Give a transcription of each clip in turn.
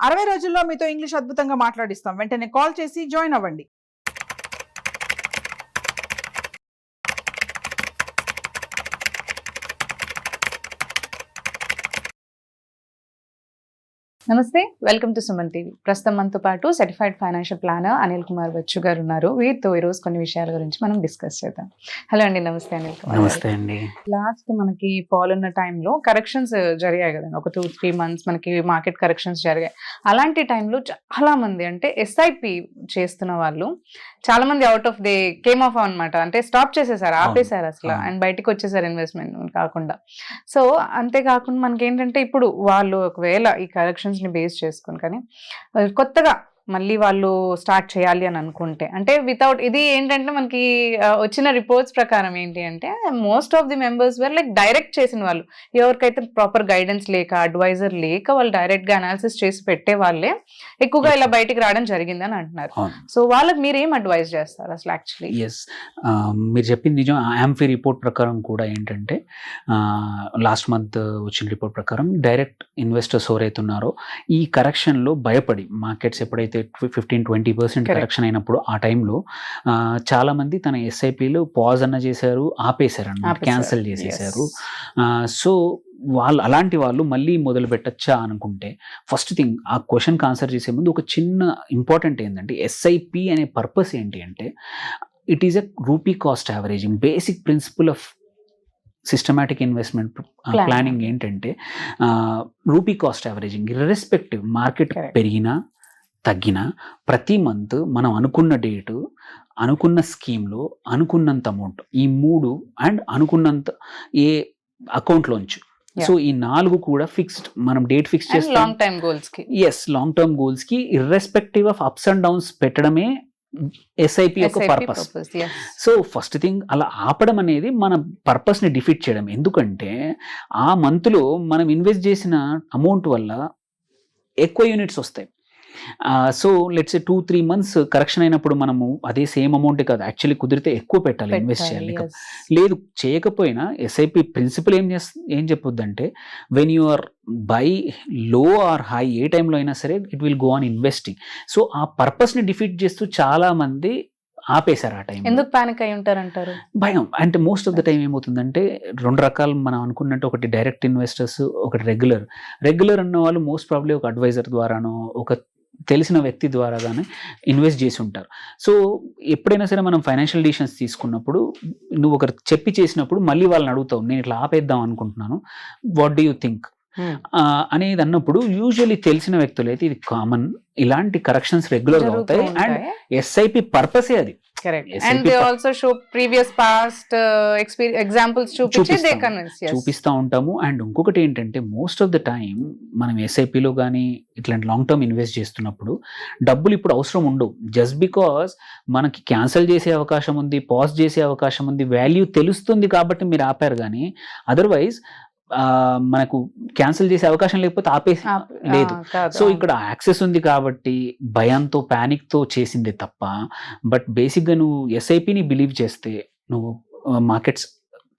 60 రోజుల్లో మీతో ఇంగ్లీష్ అద్భుతంగా మాట్లాడిస్తాం. వెంటనే కాల్ చేసి జాయిన్ అవ్వండి. నమస్తే, వెల్కమ్ టు సుమన్ టీవీ. ప్రస్తుతం మనతో పాటు certified financial planner Anil Kumar Bachchu garu ఉన్నారు. వీరితో ఈరోజు కొన్ని విషయాల గురించి మనం డిస్కస్ చేద్దాం. హలో అండి, నమస్తే అనిల్ కుమార్. నమస్తే అండి. లాస్ట్ మనకి ఫాల్ ఉన్న టైంలో కరెక్షన్స్ జరిగాయి కదండి, ఒక 2-3 months మనకి మార్కెట్ కరెక్షన్స్ జరిగాయి. అలాంటి టైంలో చాలా మంది అంటే ఎస్ఐపి చేస్తున్న వాళ్ళు చాలా మంది out of they came of అనమాట, అంటే స్టాప్ చేసేసారు, ఆపేశారు అసలు, అండ్ బయటకు వచ్చేసారు ఇన్వెస్ట్మెంట్ కాకుండా. సో అంతేకాకుండా మనకి ఏంటంటే ఇప్పుడు వాళ్ళు ఒకవేళ ఈ కరెక్షన్స్ ని బేస్ చేసుకుని కానీ కొత్తగా మళ్ళీ వాళ్ళు స్టార్ట్ చేయాలి అని అనుకుంటే, అంటే వితౌట్ ఇది ఏంటంటే మనకి వచ్చిన రిపోర్ట్స్ ప్రకారం ఏంటి అంటే most of the members were like direct చేసిన వాళ్ళు, ఎవరికైతే ప్రాపర్ గైడెన్స్ లేక అడ్వైజర్ లేక వాళ్ళు డైరెక్ట్ గా అనాలిసిస్ చేసి పెట్టే వాళ్ళే ఎక్కువగా ఇలా బయటికి రావడం జరిగిందని అంటున్నారు. సో వాళ్ళకి మీరు ఏం అడ్వైజ్ చేస్తారు అసలు? యాక్చువల్లీ ఎస్, మీరు చెప్పింది నిజం. ఆంఫీ రిపోర్ట్ ప్రకారం కూడా ఏంటంటే లాస్ట్ మంత్ వచ్చిన రిపోర్ట్ ప్రకారం డైరెక్ట్ ఇన్వెస్టర్స్ ఎవరైతే ఉన్నారో ఈ కరెక్షన్లో భయపడి మార్కెట్స్ ఎప్పుడైతే 15-20% కరెక్షన్ అయినప్పుడు ఆ టైంలో చాలా మంది తన ఎస్ఐపిలు పాజ్ అన్న చేశారు, ఆపేశారు అన్నమాట, క్యాన్సిల్ చేసేసారు. సో వాళ్ళు అలాంటి వాళ్ళు మళ్ళీ మొదలు పెట్టచ్చా అనుకుంటే ఫస్ట్ థింగ్ ఆ క్వశ్చన్కి ఆన్సర్ చేసే ముందు ఒక చిన్న ఇంపార్టెంట్ ఏంటంటే ఎస్ఐపి అనే పర్పస్ ఏంటి అంటే it is a rupee cost averaging. Basic principle of systematic investment planning ఏంటంటే rupee cost averaging. Irrespective market పెరిగినా తగ్గిన ప్రతి మంత్ మనం అనుకున్న డేటు, అనుకున్న స్కీమ్లో అనుకున్నంత అమౌంట్, ఈ 3 అండ్ అనుకున్నంత ఏ అకౌంట్లోంచి, సో ఈ 4 కూడా ఫిక్స్డ్. మనం డేట్ ఫిక్స్ చేస్తాం లాంగ్ టైమ్ గోల్స్ కి. లాంగ్ టర్మ్ గోల్స్ కి irrespective of ups and downs పెట్టడమే ఎస్ఐపి యొక్క పర్పస్. సో ఫస్ట్ థింగ్ అలా ఆపడం అనేది మన పర్పస్ ని డిఫీట్ చేయడం. ఎందుకంటే ఆ మంత్ లో మనం ఇన్వెస్ట్ చేసిన అమౌంట్ వల్ల ఎక్కువ యూనిట్స్ వస్తాయి. సో లెట్స్ 2-3 months కరెక్షన్ అయినప్పుడు మనము అదే సేమ్ అమౌంట్ కాదు, యాక్చువల్లీ కుదిరితే ఎక్కువ పెట్టాలి, ఇన్వెస్ట్ చేయాలి. లేదు చేయకపోయినా ఎస్ఐపి ప్రిన్సిపల్ ఏం చెప్పొద్దంటే వెన్ యు ఆర్ బై లో ఆర్ హై, ఏ టైంలో అయినా సరే it will go on investing. So ఆ పర్పస్ని డిఫీట్ చేస్తూ చాలా మంది ఆపేశారు. ఆ టైం ఎందుకు పానిక్ అయి ఉంటారంటారు? భయం. అంటే మోస్ట్ ఆఫ్ ద టైం ఏమవుతుందంటే 2 రకాలు మనం అనుకున్నట్టు, ఒకటి డైరెక్ట్ ఇన్వెస్టర్స్, ఒకటి రెగ్యులర్ అన్న వాళ్ళు మోస్ట్ ప్రాబ్లీ ఒక అడ్వైజర్ ద్వారానో ఒక తెలిసిన వ్యక్తి ద్వారా కానీ ఇన్వెస్ట్ చేసి ఉంటారు. సో ఎప్పుడైనా సరే మనం ఫైనాన్షియల్ డిసిషన్స్ తీసుకున్నప్పుడు నువ్వు ఒకరు చెప్పి చేసినప్పుడు మళ్ళీ వాళ్ళని అడుగుతావు, నేను ఇట్లా ఆపేద్దాం అనుకుంటున్నాను, వాట్ డూ యూ థింక్ అనేది అన్నప్పుడు యూజువల్లీ తెలిసిన వ్యక్తులు అయితే ఇది కామన్, ఇలాంటి కరెక్షన్స్ రెగ్యులర్ అవుతాయి అండ్ ఎస్ఐపి పర్పసే అది. And they also show previous past examples చూపిస్తూ ఉంటాము. అండ్ ఇంకొకటి ఏంటంటే మోస్ట్ ఆఫ్ ద టైం మనం ఎస్ఐపిలో కానీ ఇట్లాంటి లాంగ్ టర్మ్ ఇన్వెస్ట్ చేస్తున్నప్పుడు డబ్బులు ఇప్పుడు అవసరం ఉండవు. జస్ట్ బికాస్ మనకి క్యాన్సిల్ చేసే అవకాశం ఉంది, పాజ్ చేసే అవకాశం ఉంది, వాల్యూ తెలుస్తుంది కాబట్టి మీరు ఆపారు. కానీ అదర్వైజ్ మనకు క్యాన్సిల్ చేసే అవకాశం లేకపోతే ఆపేసి లేదు. సో ఇక్కడ యాక్సెస్ ఉంది కాబట్టి భయంతో ప్యానిక్ తో చేసిందే తప్ప, బట్ బేసిక్గా నువ్వు ఎస్ఐపిని బిలీవ్ చేస్తే నువ్వు మార్కెట్స్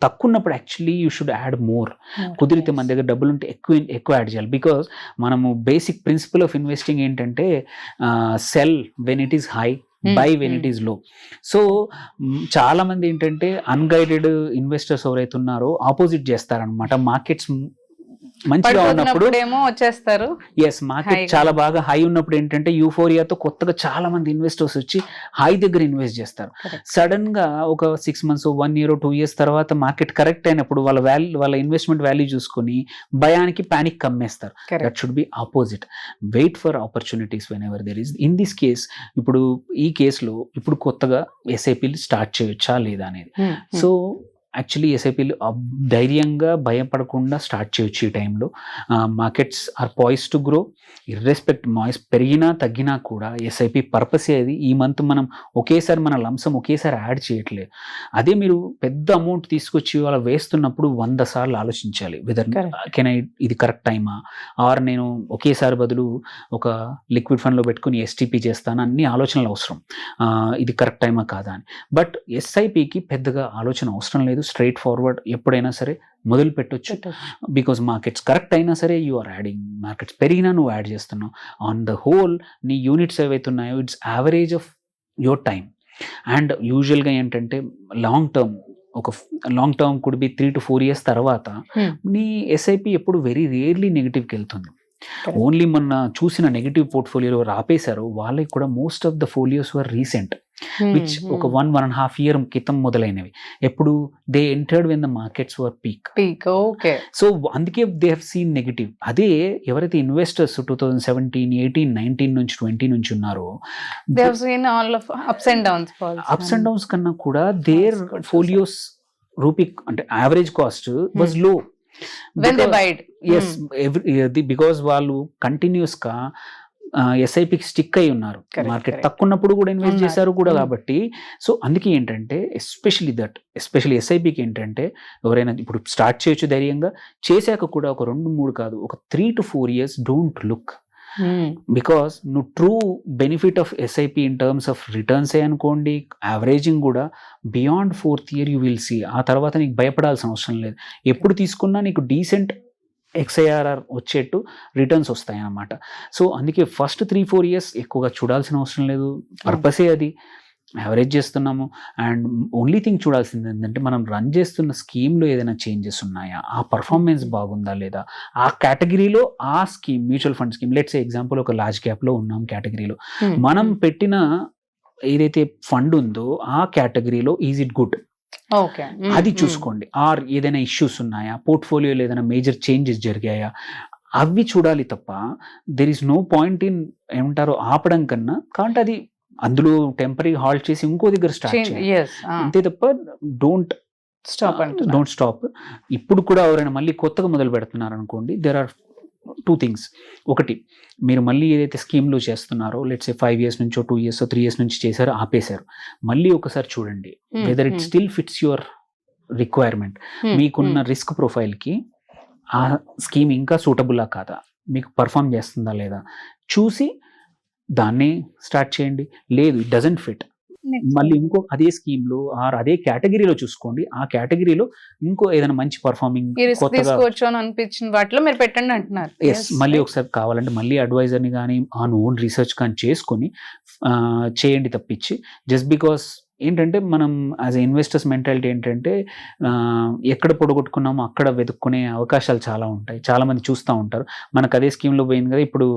తక్కువ ఉన్నప్పుడు actually you should add more. కుదిరితే మన దగ్గర డబ్బులు ఉంటే ఎక్కువ యాడ్ చేయాలి. బికాస్ మనము బేసిక్ ప్రిన్సిపల్ ఆఫ్ ఇన్వెస్టింగ్ ఏంటంటే cell when it is high, by when it is low. So చాలా మంది ఏంటంటే అన్గైడెడ్ ఇన్వెస్టర్స్ ఎవరైతే ఉన్నారో ఆపోజిట్ చేస్తారనమాట. మార్కెట్స్ మంచిగా ఉన్నప్పుడు వచ్చేస్తారు. ఎస్, మార్కెట్ చాలా బాగా హై ఉన్నప్పుడు ఏంటంటే యూఫోరియాతో కొత్తగా చాలా మంది ఇన్వెస్టర్స్ వచ్చి హై దగ్గర ఇన్వెస్ట్ చేస్తారు. సడన్ గా ఒక 6 months, 1 year, 2 years తర్వాత మార్కెట్ కరెక్ట్ అయినప్పుడు వాళ్ళ ఇన్వెస్ట్మెంట్ వాల్యూ చూసుకొని భయానికి పానిక్ కమ్మేస్తారు. That should be opposite. Wait for opportunities whenever there is. In this case ఇప్పుడు ఈ కేసులో ఇప్పుడు కొత్తగా ఎస్ఐపీలు స్టార్ట్ చేయొచ్చా లేదా అనేది. సో యాక్చువల్లీ ఎస్ఐపీలు ధైర్యంగా భయపడకుండా స్టార్ట్ చేయొచ్చు ఈ టైంలో. Markets are poised to grow. Irrespective noise పెరిగినా తగ్గినా కూడా ఎస్ఐపి పర్పస్ ఏది. ఈ మంత్ మనం ఒకేసారి మన లంసం ఒకేసారి యాడ్ చేయట్లేదు. అదే మీరు పెద్ద అమౌంట్ తీసుకొచ్చి వాళ్ళ వేస్తున్నప్పుడు 100 సార్లు ఆలోచించాలి, వెదర్ కెన్ ఐ, ఇది కరెక్ట్ టైమా, ఆర్ నేను ఒకేసారి బదులు ఒక లిక్విడ్ ఫండ్లో పెట్టుకుని ఎస్టీపీ చేస్తాను, అన్ని ఆలోచనలు అవసరం, ఇది కరెక్ట్ టైమా కాదా అని. బట్ ఎస్ఐపికి పెద్దగా ఆలోచన అవసరం లేదు. స్ట్రైట్ ఫార్వర్డ్ ఎప్పుడైనా సరే మొదలు పెట్టొచ్చు. బికాజ్ మార్కెట్స్ కరెక్ట్ అయినా సరే యు ఆర్ యాడింగ్, మార్కెట్స్ పెరిగినా నువ్వు యాడ్ చేస్తున్నావు. ఆన్ ద హోల్ నీ యూనిట్స్ ఏవైతే ఉన్నాయో it's average of your time. And యూజువల్గా ఏంటంటే long term could be 3 to 4 years తర్వాత నీ ఎస్ఐపి ఎప్పుడు వెరీ రేర్లీ నెగిటివ్కి వెళ్తుంది. ఓన్లీ మొన్న చూసిన నెగిటివ్ పోర్ట్ఫోలియోలో ఆపేశారు వాళ్ళకి కూడా most of the ఫోలియోస్ were recent, which ఒక 1.5 year క్రితం మొదలైనవి. ఎప్పుడు they entered when the markets were peak. So అందుకే దే హ్యావ్ సీన్ నెగిటివ్. అదే ఎవరైతే ఇన్వెస్టర్స్ 2017, 18, 19 నుంచి 20 నుంచి ఉన్నారో అప్స్ అండ్ డౌన్స్ కన్నా కూడా దేర్ ఫోలియోస్ రూపీ అంటే యావరేజ్ కాస్ట్ వాజ్ లో. బికాస్ వాళ్ళు కంటిన్యూస్ గా ఎస్ఐపికి స్టిక్ అయి ఉన్నారు. మార్కెట్ తక్కువ ఉన్నప్పుడు కూడా ఇన్వెస్ట్ చేశారు కూడా కాబట్టి. సో అందుకే ఏంటంటే ఎస్పెషల్లీ ఎస్ఐపికి ఏంటంటే ఎవరైనా ఇప్పుడు స్టార్ట్ చేయొచ్చు ధైర్యంగా, చేశాక కూడా ఒక 2-3 కాదు, ఒక 3 to 4 years don't look. Because నువ్వు true benefit of SIP in terms of returns అనుకోండి, యావరేజింగ్ కూడా beyond 4th year you will see. ఆ తర్వాత నీకు భయపడాల్సిన అవసరం లేదు. ఎప్పుడు తీసుకున్నా నీకు డీసెంట్ XIRR వచ్చేట్టు రిటర్న్స్ వస్తాయి అన్నమాట. సో అందుకే ఫస్ట్ 3-4 years ఎక్కువగా చూడాల్సిన అవసరం లేదు. పర్పసే అది, యావరేజ్ చేస్తున్నాము. అండ్ ఓన్లీ థింగ్ చూడాల్సింది ఏంటంటే మనం రన్ చేస్తున్న స్కీమ్లో ఏదైనా చేంజెస్ ఉన్నాయా, ఆ పర్ఫార్మెన్స్ బాగుందా లేదా, ఆ కేటగిరీలో ఆ scheme mutual fund scheme let's example ఒక లార్జ్ క్యాప్లో ఉన్నాం కేటగిరీలో, మనం పెట్టిన ఏదైతే ఫండ్ ఉందో ఆ కేటగిరీలో ఈజ్ ఇట్ గుడ్ అది చూసుకోండి. ఆర్ ఏదైనా ఇష్యూస్ ఉన్నాయా, పోర్ట్ఫోలియోలో ఏదైనా మేజర్ చేంజెస్ జరిగాయా, అవి చూడాలి తప్ప there is no point in ఏమంటారో ఆపడం కన్నా. కాబట్టి అది అందులో టెంపరీ హాల్ట్ చేసి ఇంకో దగ్గర స్టార్ట్ చేయాలి అంతే తప్ప డోంట్ స్టాప్. ఇప్పుడు కూడా ఎవరైనా మళ్ళీ కొత్తగా మొదలు పెడుతున్నారు అనుకోండి, దెర్ ఆర్ 2 things. ఒకటి, మీరు మళ్ళీ ఏదైతే స్కీమ్లో చేస్తున్నారో లెట్స్ 5 years నుంచో 2 years 3 years నుంచి చేశారో ఆపేశారు, మళ్ళీ ఒకసారి చూడండి whether it still fits your requirement. మీకున్న రిస్క్ ప్రొఫైల్కి ఆ స్కీమ్ ఇంకా సూటబుల్లా కాదా, మీకు పర్ఫామ్ చేస్తుందా లేదా చూసి దాన్ని స్టార్ట్ చేయండి. లేదు ఇట్ డజంట్ ఫిట్, మళ్ళీ ఇంకో అదే స్కీమ్లో ఆర్ అదే కేటగిరీలో చూసుకోండి. ఆ కేటగిరీలో ఇంకో ఏదైనా మంచి పర్ఫార్మింగ్ అనిపించిన వాటిలో మీరు పెట్టండి అంటున్నారు. మళ్ళీ ఒకసారి కావాలంటే మళ్ళీ అడ్వైజర్ని కానీ ఆ ఓన్ రీసెర్చ్ కానీ చేసుకొని చేయండి తప్పించి జస్ట్ బికాస్ ఏంటంటే మనం యాజ్ ఎ ఇన్వెస్టర్స్ మెంటాలిటీ ఏంటంటే ఎక్కడ పొడగొట్టుకున్నామో అక్కడ వెతుక్కునే అవకాశాలు చాలా ఉంటాయి. చాలా మంది చూస్తూ ఉంటారు మనకు అదే స్కీమ్లో పోయింది కదా ఇప్పుడు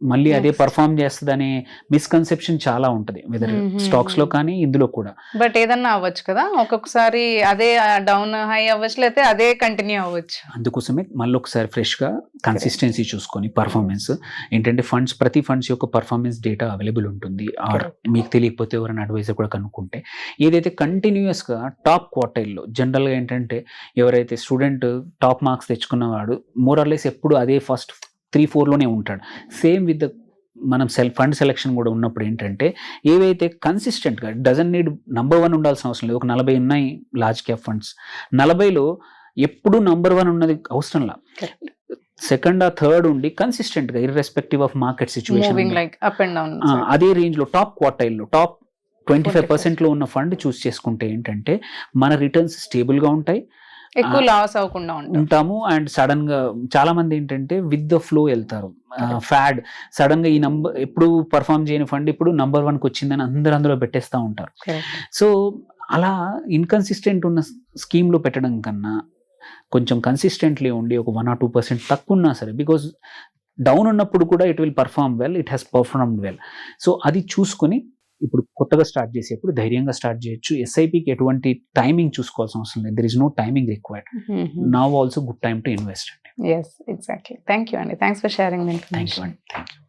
మళ్ళీ అదే పర్ఫామ్ చేస్తుంది అనే మిస్కన్సెప్షన్ చాలా ఉంటది, వెదర్ స్టాక్స్ లో కానీ ఇందులో కూడా. బట్ ఏదన్నా అవ్వచ్చు కదా, ఒక్కొక్కసారి అదే డౌన్ హై అవ్వచ్చు, లేకపోతే అదే కంటిన్యూ అవ్వచ్చు. అందుకోసమే మళ్ళీ ఒకసారి ఫ్రెష్ గా కన్సిస్టెన్సీ చూసుకొని పర్ఫార్మెన్స్ ఏంటంటే ప్రతి ఫండ్స్ యొక్క పర్ఫార్మెన్స్ డేటా అవైలబుల్ ఉంటుంది. ఆర్ మీకు తెలియకపోతే ఎవరైనా అడ్వైజర్ కూడా కనుక్కుంటే ఏదైతే కంటిన్యూస్ గా టాప్ క్వార్టైల్లో జనరల్ గా ఏంటంటే ఎవరైతే స్టూడెంట్ టాప్ మార్క్స్ తెచ్చుకున్నవాడు మోర్ ఆర్ లెస్ ఎప్పుడు అదే ఫస్ట్ 3-4లోనే ఉంటాడు. సేమ్ విత్ ద మనం ఫండ్ సెలెక్షన్ కూడా ఉన్నప్పుడు ఏంటంటే ఏవైతే కన్సిస్టెంట్గా డజన్ నీడ్ నంబర్ 1 ఉండాల్సిన అవసరం లేదు. ఒక 40 ఉన్నాయి లార్జ్ క్యాప్ ఫండ్స్, 40లో ఎప్పుడు నంబర్ 1 ఉన్నది అవసరంలా, సెకండ్ ఆర్ థర్డ్ ఉండి కన్సిస్టెంట్గా ఇర్రెస్పెక్టివ్ ఆఫ్ మార్కెట్ సిచ్యువేషన్ అదే రేంజ్లో టాప్ క్వార్టైల్లో టాప్ 25%లో ఉన్న ఫండ్ చూస్ చేసుకుంటే ఏంటంటే మన రిటర్న్స్ స్టేబుల్గా ఉంటాయి, ఎక్కువ లాస్ అవ్వకుండా ఉంటాము. అండ్ సడన్ గా చాలా మంది ఏంటంటే విత్ ద ఫ్లో వెళ్తారు, ఫ్యాడ్ సడన్ గా ఈ నంబర్ ఎప్పుడు పర్ఫామ్ చేయని ఫండ్ ఇప్పుడు నంబర్ 1కి వచ్చిందని అందరూ అందులో పెట్టేస్తూ ఉంటారు. సో అలా ఇన్కన్సిస్టెంట్ ఉన్న స్కీమ్లో పెట్టడం కన్నా కొంచెం కన్సిస్టెంట్లీ ఉండి ఒక 1 or 2% తక్కువ ఉన్నా సరే, బికాజ్ డౌన్ ఉన్నప్పుడు కూడా it will perform well, it has performed well. So అది చూసుకొని ఇప్పుడు కొత్తగా స్టార్ట్ చేసేప్పుడు ధైర్యంగా స్టార్ట్ చేయొచ్చు. ఎస్ఐపికి ఎటువంటి టైమింగ్ చూసుకోవాల్సిన అవసరం లేదు, there is no timing required. Now also good time to invest. Yes, exactly. Thank you, Andy. Thanks for sharing the information. Thank you.